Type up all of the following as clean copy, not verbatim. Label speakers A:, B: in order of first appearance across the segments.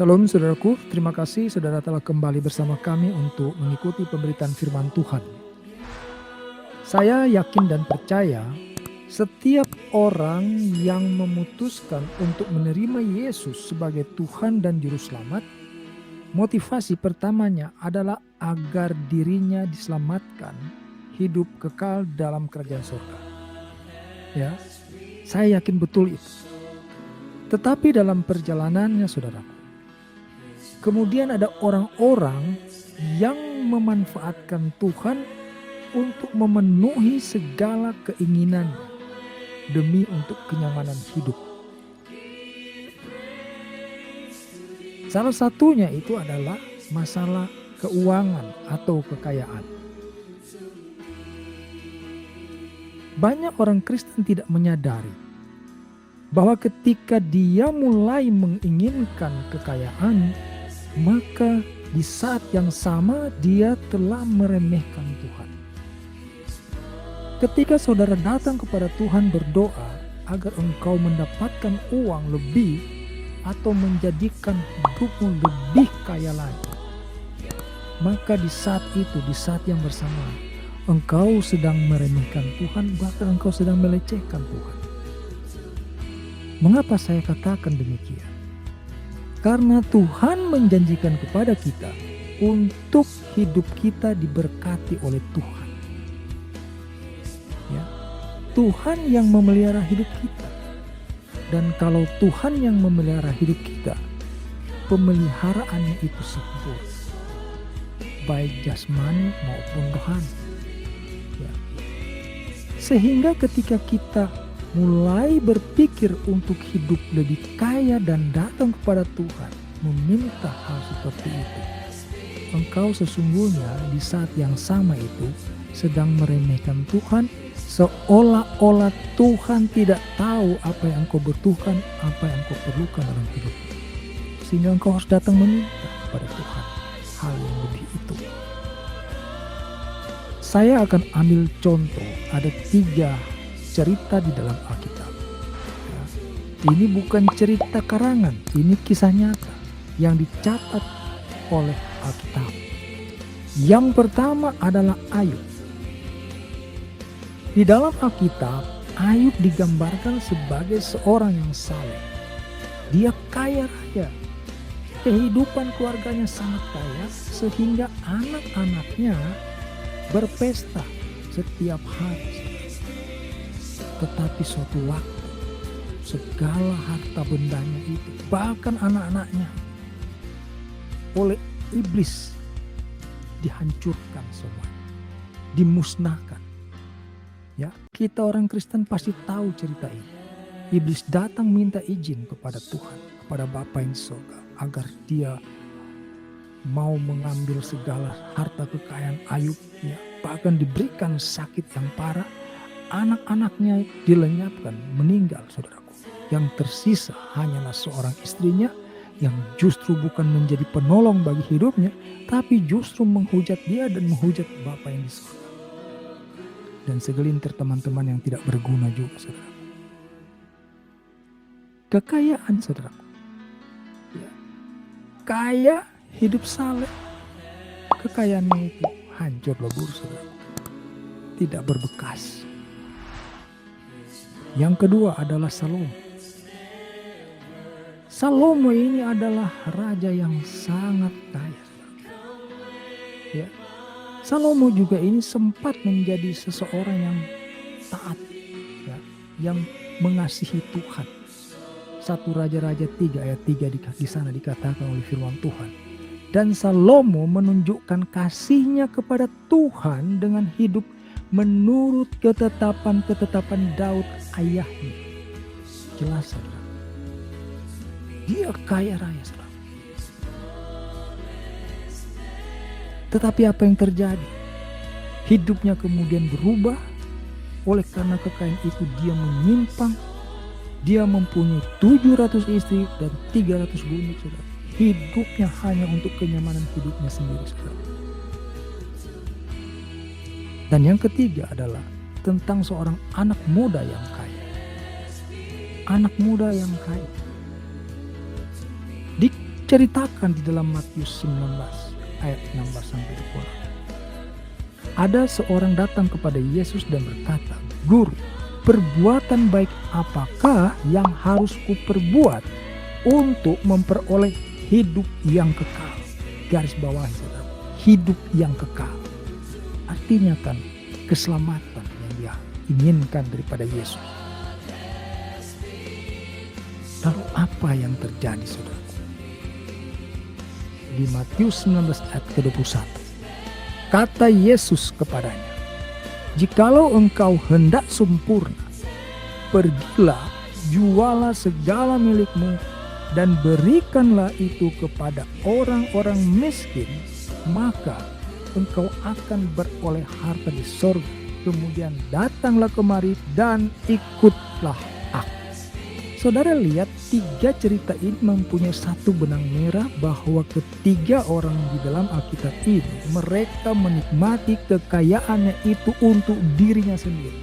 A: Shalom saudaraku, terima kasih saudara telah kembali bersama kami untuk mengikuti pemberitaan firman Tuhan. Saya yakin dan percaya setiap orang yang memutuskan untuk menerima Yesus sebagai Tuhan dan Juru Selamat, motivasi pertamanya adalah agar dirinya diselamatkan, hidup kekal dalam kerajaan surga. Ya, saya yakin betul itu. Tetapi dalam perjalanannya saudaraku, kemudian ada orang-orang yang memanfaatkan Tuhan untuk memenuhi segala keinginannya demi untuk kenyamanan hidup. Salah satunya itu adalah masalah keuangan atau kekayaan. Banyak orang Kristen tidak menyadari bahwa ketika dia mulai menginginkan kekayaan, maka di saat yang sama dia telah meremehkan Tuhan. Ketika saudara datang kepada Tuhan berdoa agar engkau mendapatkan uang lebih atau menjadikan hidupmu lebih kaya lagi, maka di saat itu, di saat yang bersamaan, engkau sedang meremehkan Tuhan, bahkan engkau sedang melecehkan Tuhan. Mengapa saya katakan demikian? Karena Tuhan menjanjikan kepada kita untuk hidup kita diberkati oleh Tuhan. Ya, Tuhan yang memelihara hidup kita. Dan kalau Tuhan yang memelihara hidup kita, pemeliharaannya itu sempurna, baik jasmani maupun rohani. Ya. Sehingga ketika kita mulai berpikir untuk hidup lebih kaya dan datang kepada Tuhan meminta hal seperti itu, engkau sesungguhnya di saat yang sama itu sedang meremehkan Tuhan, seolah-olah Tuhan tidak tahu apa yang engkau butuhkan, apa yang engkau perlukan dalam hidup, sehingga engkau harus datang meminta kepada Tuhan hal yang lebih itu. Saya akan ambil contoh, ada 3 cerita di dalam Alkitab. Ya, ini bukan cerita karangan, ini kisah nyata yang dicatat oleh Alkitab. Yang pertama adalah Ayub. Di dalam Alkitab, Ayub digambarkan sebagai seorang yang saleh. Dia kaya raya. Kehidupan keluarganya sangat kaya sehingga anak-anaknya berpesta setiap hari. Tetapi suatu waktu segala harta bendanya itu, bahkan anak-anaknya, oleh iblis dihancurkan semua, dimusnahkan. Ya, kita orang Kristen pasti tahu cerita ini. Iblis datang minta izin kepada Tuhan, kepada Bapa yang di surga, agar dia mau mengambil segala harta kekayaan Ayub, ya, bahkan diberikan sakit yang parah. Anak-anaknya dilenyapkan, meninggal saudaraku. Yang tersisa hanyalah seorang istrinya yang justru bukan menjadi penolong bagi hidupnya, tapi justru menghujat dia dan menghujat Bapa yang di surga. Dan segelintir teman-teman yang tidak berguna juga saudaraku. Kekayaan saudaraku. Ya. Kaya, hidup saleh. Kekayaannya itu hancur lebur saudaraku. Tidak berbekas. Yang kedua adalah Salomo. Salomo ini adalah raja yang sangat kaya. Ya. Salomo juga ini sempat menjadi seseorang yang taat, ya, yang mengasihi Tuhan. 1 Raja-Raja 3 ayat 3 di sana dikatakan oleh firman Tuhan. Dan Salomo menunjukkan kasihnya kepada Tuhan dengan hidup menurut ketetapan Daud ayahnya. Jelas saudara. Dia kaya raya saudara. Tetapi apa yang terjadi? Hidupnya kemudian berubah. Oleh karena kekayaan itu dia menyimpang. Dia mempunyai 700 istri dan 300 bunik saudara. Hidupnya hanya untuk kenyamanan hidupnya sendiri saudara. Dan yang ketiga adalah tentang seorang anak muda yang kaya. Anak muda yang kaya. diceritakan di dalam Matius 19 ayat 16 sampai 20. Ada seorang datang kepada Yesus dan berkata, "Guru, perbuatan baik apakah yang harus kuperbuat untuk memperoleh hidup yang kekal?" Garis bawah, saudara, hidup yang kekal. Artinya kan keselamatan yang dia inginkan daripada Yesus. Lalu apa yang terjadi, saudara? Di Matius 19 ayat ke-21. Kata Yesus kepadanya, "Jikalau engkau hendak sempurna, pergilah, jualah segala milikmu dan berikanlah itu kepada orang-orang miskin, maka engkau akan beroleh harta di sorga. Kemudian datanglah kemari dan ikutlah aku." Saudara lihat, 3 cerita ini mempunyai satu benang merah, bahwa ketiga orang di dalam Alkitab ini, mereka menikmati kekayaannya itu untuk dirinya sendiri.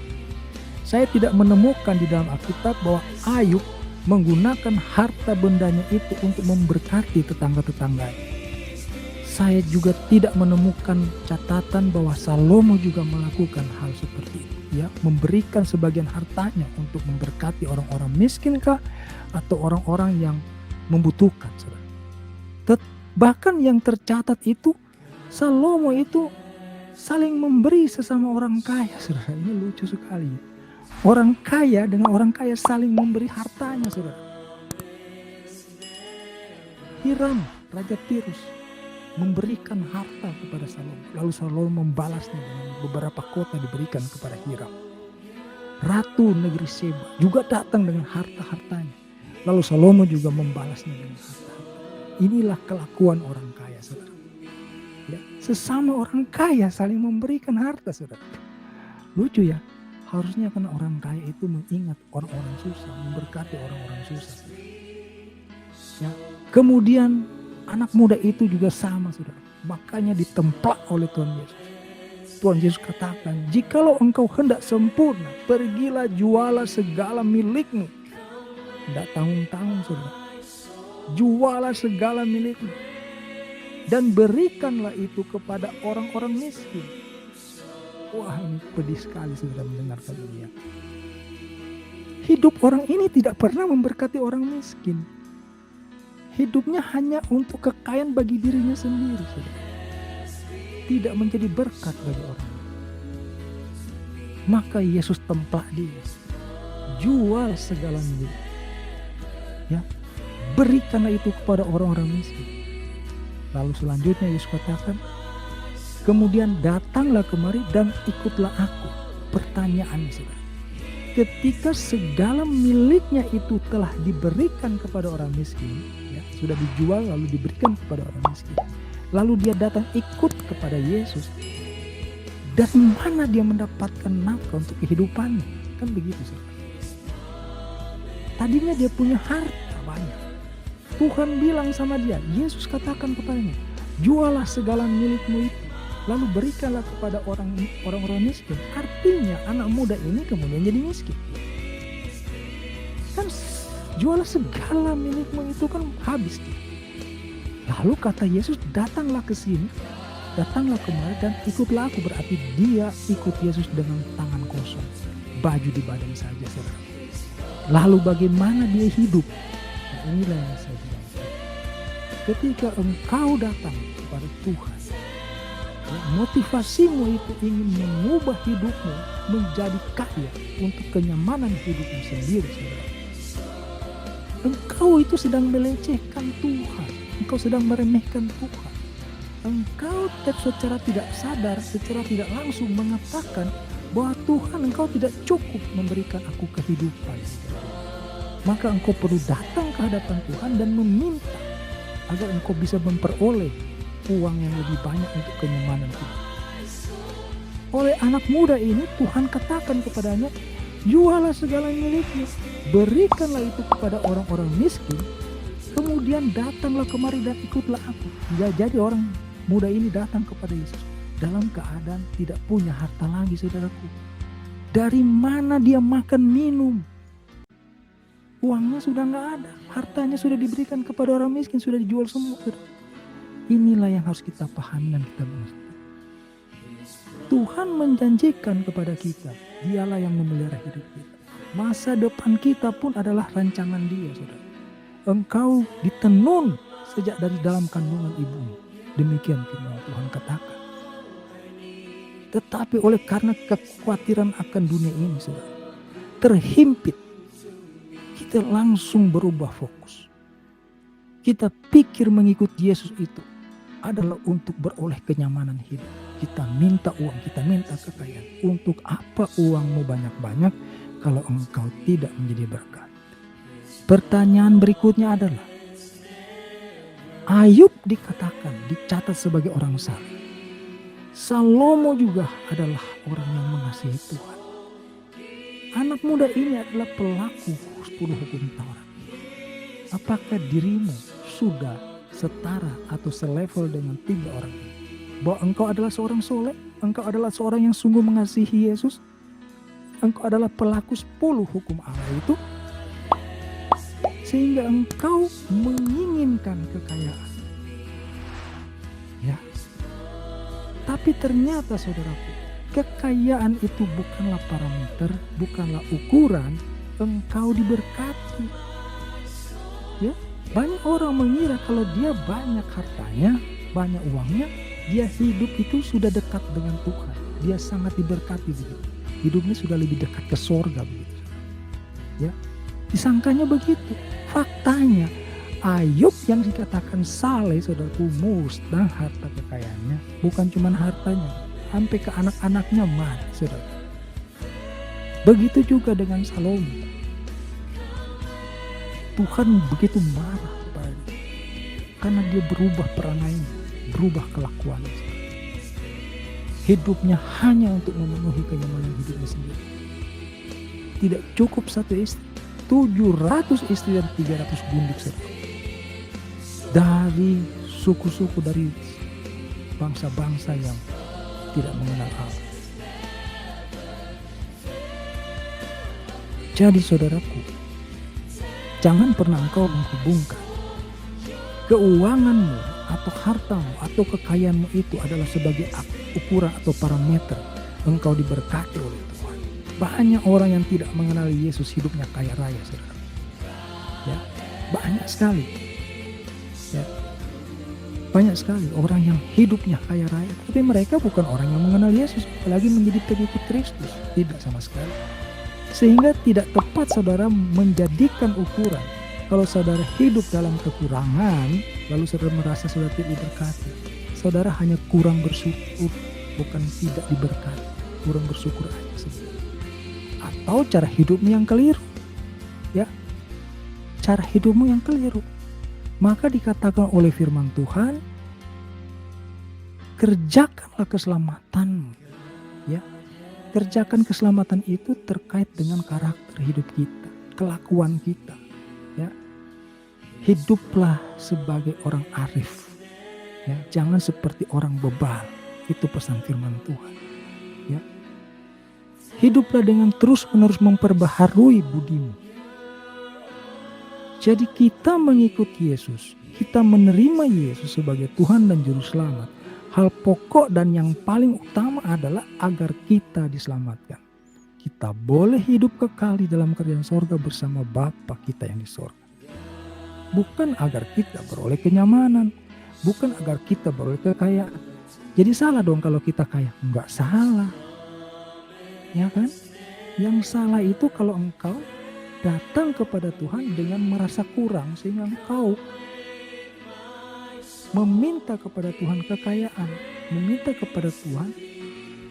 A: Saya tidak menemukan di dalam Alkitab bahwa Ayub menggunakan harta bendanya itu untuk memberkati tetangga-tetangganya. Saya juga tidak menemukan catatan bahwa Salomo juga melakukan hal seperti itu, ya, memberikan sebagian hartanya untuk memberkati orang-orang miskin kah atau orang-orang yang membutuhkan, saudara. Bahkan yang tercatat itu, Salomo itu saling memberi sesama orang kaya, saudara. Ini lucu sekali. Orang kaya dengan orang kaya saling memberi hartanya, saudara. Hiram, Raja Tirus, memberikan harta kepada Salomo. Lalu Salomo membalasnya dengan beberapa kota diberikan kepada Hiram. Ratu negeri Seba juga datang dengan harta-hartanya. Lalu Salomo juga membalasnya dengan harta-harta. Inilah kelakuan orang kaya, saudara. Ya, sesama orang kaya saling memberikan harta, saudara. Lucu ya. Harusnya kan orang kaya itu mengingat orang-orang susah, memberkati orang-orang susah. Ya, kemudian anak muda itu juga sama, saudara. Makanya ditemplak oleh Tuhan Yesus. Tuhan Yesus katakan, "Jikalau engkau hendak sempurna, pergilah, jualah segala milikmu." Tidak tanggung-tanggung, saudara. Jualah segala milikmu dan berikanlah itu kepada orang-orang miskin. Wah, ini pedih sekali, saudara, mendengarkan ini ya. Hidup orang ini tidak pernah memberkati orang miskin. Hidupnya hanya untuk kekayaan bagi dirinya sendiri, saudara. Tidak menjadi berkat bagi orang. Maka Yesus templak dia. Jual segala milik. Ya, berikanlah itu kepada orang-orang miskin. Lalu selanjutnya Yesus katakan, "Kemudian datanglah kemari dan ikutlah aku." Pertanyaannya, saudara, ketika segala miliknya itu telah diberikan kepada orang miskin, ya, sudah dijual lalu diberikan kepada orang miskin, lalu dia datang ikut kepada Yesus, dari mana dia mendapatkan nafkah untuk kehidupannya? Kan begitu, saudara. Tadinya dia punya harta banyak. Tuhan bilang sama dia, Yesus katakan kepadanya, "Jualah segala milikmu itu, lalu berikanlah kepada orang-orang miskin." Artinya anak muda ini kemudian jadi miskin. Kan jual segala milikmu itu kan habis. Lalu kata Yesus, "Datanglah ke sini, datanglah kemari dan ikutlah aku." Berarti dia ikut Yesus dengan tangan kosong, baju di badan saja, saudara. Lalu bagaimana dia hidup? Nah, inilah yang saya bilang. Ketika engkau datang kepada Tuhan, motivasimu itu ingin mengubah hidupmu menjadi kaya untuk kenyamanan hidupmu sendiri, saudara. Engkau itu sedang melecehkan Tuhan. Engkau sedang meremehkan Tuhan. Engkau secara tidak sadar, secara tidak langsung mengatakan bahwa Tuhan, engkau tidak cukup memberikan aku kehidupan. Maka engkau perlu datang ke hadapan Tuhan dan meminta agar engkau bisa memperoleh uang yang lebih banyak untuk kenyamanan hidup. Oleh anak muda ini Tuhan katakan kepadanya, "Jualah segala milikmu, berikanlah itu kepada orang-orang miskin, kemudian datanglah kemari dan ikutlah aku." Ya, jadi orang muda ini datang kepada Yesus dalam keadaan tidak punya harta lagi, saudaraku. Dari mana dia makan minum? Uangnya sudah nggak ada, hartanya sudah diberikan kepada orang miskin, sudah dijual semua. Inilah yang harus kita pahami dan kita mengerti. Tuhan menjanjikan kepada kita, Dialah yang memelihara hidup kita. Masa depan kita pun adalah rancangan Dia, saudara. Engkau ditenun sejak dari dalam kandungan ibumu. Demikian firman Tuhan katakan. Tetapi oleh karena kekhawatiran akan dunia ini, saudara, terhimpit, kita langsung berubah fokus. Kita pikir mengikuti Yesus itu adalah untuk beroleh kenyamanan hidup. Kita minta uang, kita minta kekayaan. Untuk apa uangmu banyak-banyak kalau engkau tidak menjadi berkat? Pertanyaan berikutnya adalah, Ayub dikatakan, dicatat sebagai orang saleh. Salomo juga adalah orang yang mengasihi Tuhan. Anak muda ini adalah pelaku 10 hukum Taurat. Apakah dirimu sudah setara atau selevel dengan 3 orang ini? Bahwa engkau adalah seorang soleh, engkau adalah seorang yang sungguh mengasihi Yesus, engkau adalah pelaku 10 hukum Allah itu, sehingga engkau menginginkan kekayaan. Ya. Tapi ternyata saudaraku, kekayaan itu bukanlah parameter, bukanlah ukuran engkau diberkati. Ya, banyak orang mengira kalau dia banyak hartanya, banyak uangnya, dia hidup itu sudah dekat dengan Tuhan. Dia sangat diberkati begitu. Hidupnya sudah lebih dekat ke sorga begitu. Ya, disangkanya begitu. Faktanya Ayub yang dikatakan saleh, saudaraku, musnah harta kekayaannya. Bukan cuma hartanya, sampai ke anak-anaknya mati, saudara. Begitu juga dengan Salomo. Tuhan begitu marah kepada dia karena dia berubah perangainya, berubah kelakuannya. Hidupnya hanya untuk memenuhi kenyamanan hidupnya sendiri. Tidak cukup satu istri, 700 istri dan 300 gundik, saudara. Dari suku-suku, dari bangsa-bangsa yang tidak mengenal Allah. Jadi saudaraku, jangan pernah engkau menghubungkan keuanganmu atau hartamu atau kekayaanmu itu adalah sebagai ukuran atau parameter engkau diberkati oleh Tuhan. Banyak orang yang tidak mengenali Yesus hidupnya kaya raya, saudara. Ya, banyak sekali. Ya, banyak sekali orang yang hidupnya kaya raya, tapi mereka bukan orang yang mengenal Yesus, apalagi menjadi pengikut Kristus. Tidak sama sekali. Sehingga tidak tepat saudara menjadikan ukuran. Kalau saudara hidup dalam kekurangan, lalu saudara merasa saudara tidak diberkati, saudara hanya kurang bersyukur, bukan tidak diberkati. Kurang bersyukur aja sebenarnya. Atau cara hidupmu yang keliru. Ya, cara hidupmu yang keliru. Maka dikatakan oleh firman Tuhan, kerjakanlah keselamatanmu. Ya, kerjakan keselamatan itu terkait dengan karakter hidup kita, kelakuan kita. Ya, hiduplah sebagai orang arif. Ya, jangan seperti orang bebal. Itu pesan firman Tuhan. Ya, hiduplah dengan terus-menerus memperbaharui budimu. Jadi kita mengikuti Yesus, kita menerima Yesus sebagai Tuhan dan Juru Selamat. Hal pokok dan yang paling utama adalah agar kita diselamatkan. Kita boleh hidup kekal di dalam kerajaan sorga bersama Bapa kita yang di sorga. Bukan agar kita beroleh kenyamanan, bukan agar kita beroleh kekayaan. Jadi salah dong kalau kita kaya? Enggak salah. Ya kan? Yang salah itu kalau engkau datang kepada Tuhan dengan merasa kurang sehingga engkau meminta kepada Tuhan kekayaan, meminta kepada Tuhan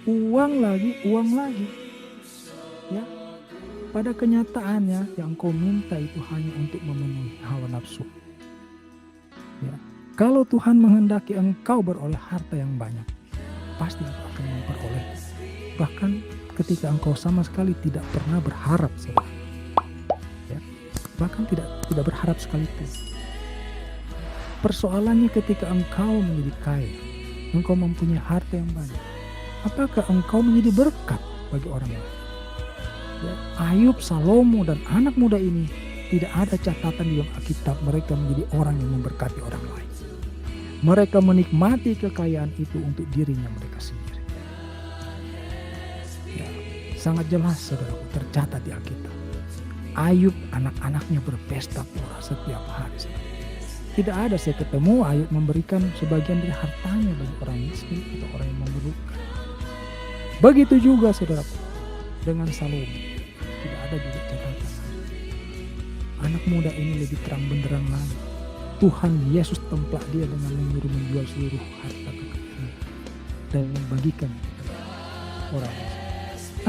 A: uang lagi. Ya, pada kenyataannya yang kau minta itu hanya untuk memenuhi hawa nafsu. Ya, kalau Tuhan menghendaki engkau beroleh harta yang banyak, pasti engkau akan memperoleh. Bahkan ketika engkau sama sekali tidak pernah berharap, ya, bahkan tidak berharap sekalipun. Persoalannya ketika engkau menjadi kaya, engkau mempunyai harta yang banyak, apakah engkau menjadi berkat bagi orang lain? Ya, Ayub, Salomo, dan anak muda ini Tidak ada catatan di dalam Alkitab mereka menjadi orang yang memberkati orang lain. Mereka menikmati kekayaan itu untuk dirinya mereka sendiri. Ya, sangat jelas saudaraku tercatat di Alkitab. Ayub anak-anaknya berpesta pora setiap hari. Saudara. Tidak ada saya ketemu Ayub memberikan sebagian dari hartanya bagi orang miskin atau orang yang memerlukan. Begitu juga saudaraku dengan Salomo. Tidak ada juga catatan. Anak muda ini lebih terang benderang lagi. Tuhan Yesus templak dia dengan menyuruh menjual seluruh harta kekayaannya dan membagikan kepada orang miskin.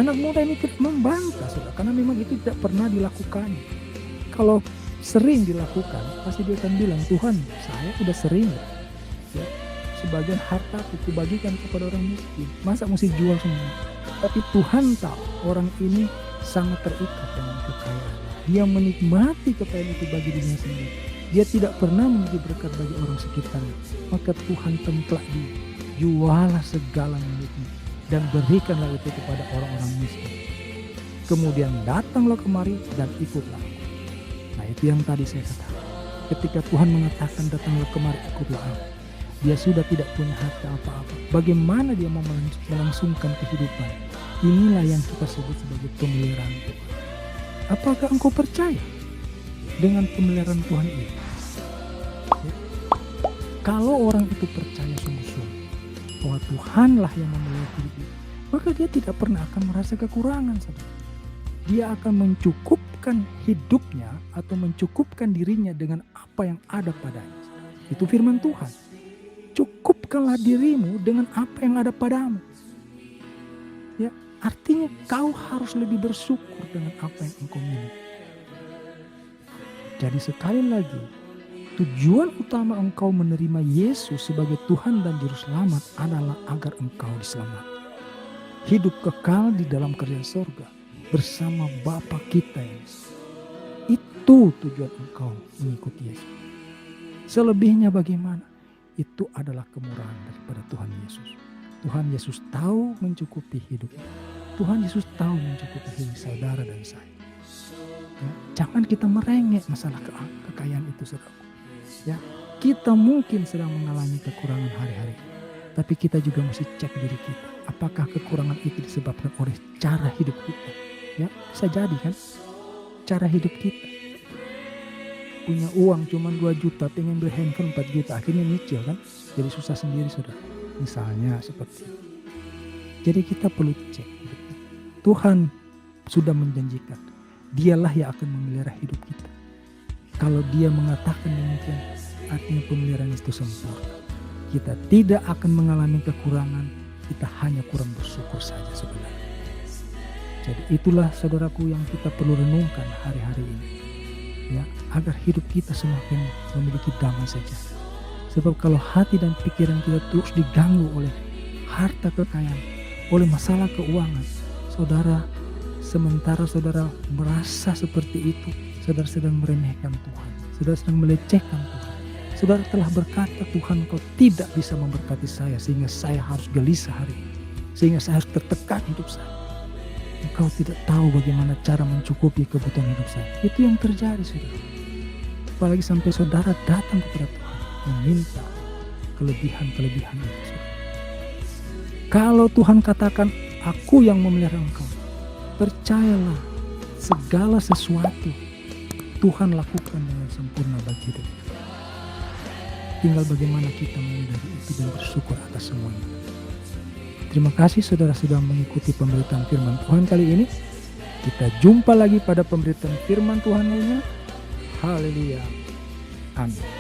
A: Anak muda ini tidak membantah saudara, karena memang itu tidak pernah dilakukan. Kalau sering dilakukan, pasti dia akan bilang, Tuhan saya sudah sering ya, sebagian harta itu bagikan kepada orang miskin. Masa mesti jual semua? Tapi Tuhan tahu orang ini sangat terikat dengan kekayaan. Dia menikmati kekayaan itu bagi dirinya sendiri. Dia tidak pernah menjadi berkat bagi orang sekitarnya. Maka Tuhan templak dia. Jualah segala miliknya dan berikanlah itu kepada orang-orang miskin. Kemudian datanglah kemari dan ikutlah aku. Nah itu yang tadi saya katakan. Ketika Tuhan mengatakan datanglah kemari ikutlah aku, dia sudah tidak punya harta apa-apa. Bagaimana dia mau melangsungkan kehidupan? Inilah yang kita sebut sebagai pemeliharaan Tuhan. Apakah engkau percaya dengan pemeliharaan Tuhan ini? Ya. Kalau orang itu percaya sungguh-sungguh bahwa Tuhanlah yang memelihara hidupnya, maka dia tidak pernah akan merasa kekurangan. Saudara. Dia akan mencukupkan hidupnya atau mencukupkan dirinya dengan apa yang ada padanya. Itu firman Tuhan. Cukupkanlah dirimu dengan apa yang ada padamu. Ya, artinya kau harus lebih bersyukur dengan apa yang engkau miliki. Jadi sekali lagi, tujuan utama engkau menerima Yesus sebagai Tuhan dan Juru Selamat adalah agar engkau diselamatkan. Hidup kekal di dalam kerajaan surga bersama Bapa kita Yesus. Itu tujuan engkau mengikuti Yesus. Selebihnya bagaimana? Itu adalah kemurahan daripada Tuhan Yesus. Tuhan Yesus tahu mencukupi hidup. Tuhan Yesus tahu mencukupi hidup saudara dan saya. Ya, jangan kita merengek masalah kekayaan itu saudara. Ya, kita mungkin sedang mengalami kekurangan hari-hari. Tapi kita juga mesti cek diri kita. Apakah kekurangan itu disebabkan oleh cara hidup kita? Ya, bisa jadi kan? Cara hidup kita. Punya uang cuma 2 juta, pengen beli handphone 4 juta, akhirnya nyicil kan? Jadi susah sendiri saudara. Misalnya seperti itu. Jadi kita perlu cek. Tuhan sudah menjanjikan, dialah yang akan memelihara hidup kita. Kalau dia mengatakan demikian, artinya pemeliharaan itu sempurna. Kita tidak akan mengalami kekurangan, kita hanya kurang bersyukur saja sebenarnya. Jadi itulah saudaraku yang kita perlu renungkan hari-hari ini. Ya, agar hidup kita semakin memiliki damai saja. Sebab kalau hati dan pikiran kita terus diganggu oleh harta kekayaan, oleh masalah keuangan, saudara, sementara saudara merasa seperti itu, saudara sedang meremehkan Tuhan, saudara sedang melecehkan Tuhan. Saudara telah berkata, Tuhan kau tidak bisa memberkati saya sehingga saya harus gelisah hari ini, sehingga saya harus tertekan hidup saya. Engkau tidak tahu bagaimana cara mencukupi kebutuhan hidup saya. Itu yang terjadi saudara. Apalagi sampai saudara datang kepada Tuhan meminta kelebihan-kelebihan itu. Saudara. Kalau Tuhan katakan, aku yang memelihara engkau, percayalah segala sesuatu Tuhan lakukan dengan sempurna bagi hidup. Tinggal bagaimana kita menyadari itu dan bersyukur atas semuanya. Terima kasih saudara sudah mengikuti pemberitaan firman Tuhan kali ini. Kita jumpa lagi pada pemberitaan firman Tuhan lainnya. Haleluya. Amin.